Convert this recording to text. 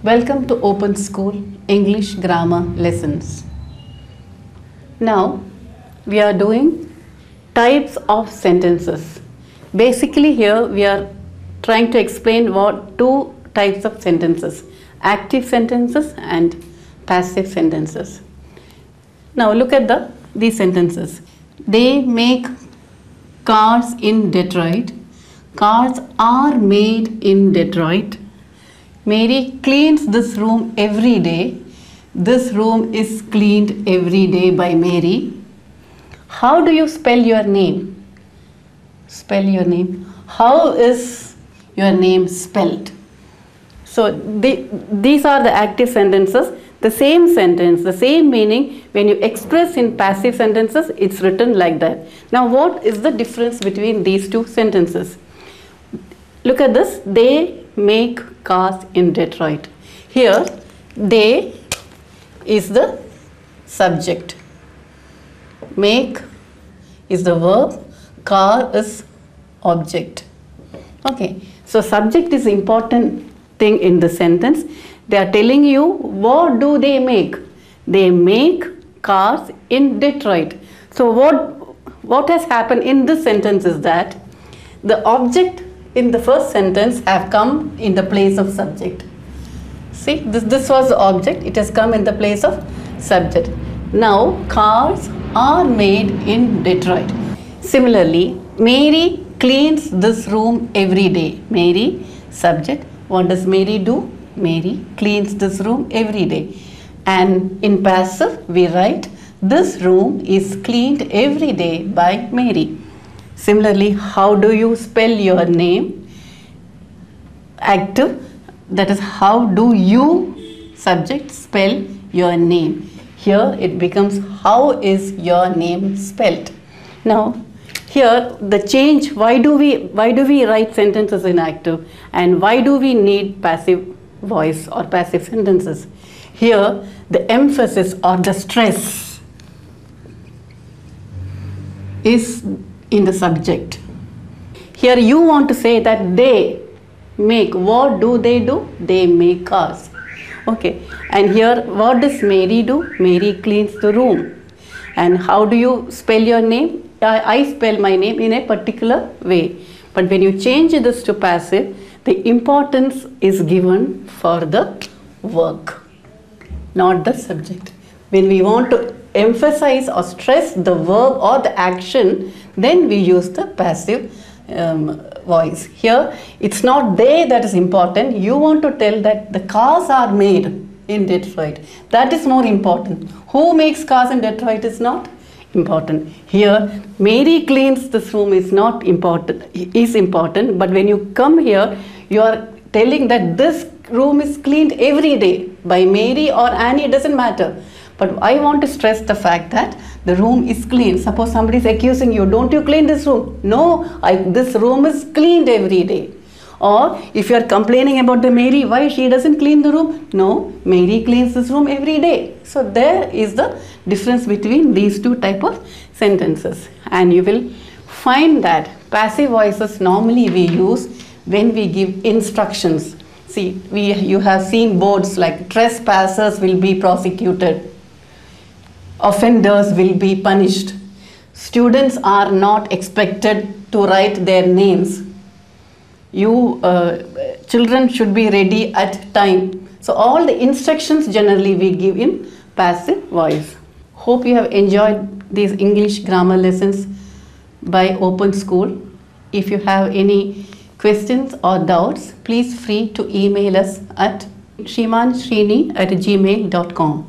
Welcome to Open School English Grammar Lessons. Now we are doing types of sentences. Basically here we are trying to explain what two types of sentences: active sentences and passive sentences. Now look at these sentences. They make cars in Detroit. Cars are made in Detroit. Mary cleans this room every day. This room is cleaned every day by Mary. How do you spell your name? Spell your name. How is your name spelled? So these are the active sentences. The same sentence, the same meaning, when you express in passive sentences, it's written like that. Now what is the difference between these two sentences? Look at this. They make cars in Detroit. Here, they is the subject. Make is the verb. Car is object. Okay. So subject is important thing in the sentence. They are telling you what do they make. They make cars in Detroit. So what has happened in this sentence is that the object in the first sentence have come in the place of subject. See, this was the object. It has come in the place of subject. Now, cars are made in Detroit. Similarly, Mary cleans this room every day. Mary, subject. What does Mary do? Mary cleans this room every day. And in passive, we write, this room is cleaned every day by Mary. Similarly, how do you spell your name? Active, that is how do you, subject, spell your name. Here it becomes how is your name spelled. Now here the change, why do we write sentences in active and why do we need passive voice or passive sentences? Here the emphasis or the stress is in the subject. Here you want to say that they make. What do? They make cars. Okay. And here what does Mary do? Mary cleans the room. And how do you spell your name? I spell my name in a particular way. But when you change this to passive, the importance is given for the work, not the subject. When we want to emphasize or stress the verb or the action, then we use the passive voice. Here it's not they that is important. You want to tell that the cars are made in Detroit. That is more important. Who makes cars in Detroit is not important. Here Mary cleans this room is not important, is important, but when you come here you are telling that this room is cleaned every day by Mary or Annie, it doesn't matter. But I want to stress the fact that the room is clean. Suppose somebody is accusing you, don't you clean this room? No, this room is cleaned every day. Or if you are complaining about the Mary, why she doesn't clean the room? No, Mary cleans this room every day. So there is the difference between these two type of sentences. And you will find that passive voices normally we use when we give instructions. See, you have seen boards like trespassers will be prosecuted. Offenders will be punished. Students are not expected to write their names. Children should be ready at time. So all the instructions generally we give in passive voice. Hope you have enjoyed these English grammar lessons by Open School. If you have any questions or doubts, please free to email us at shrimanshrini@gmail.com.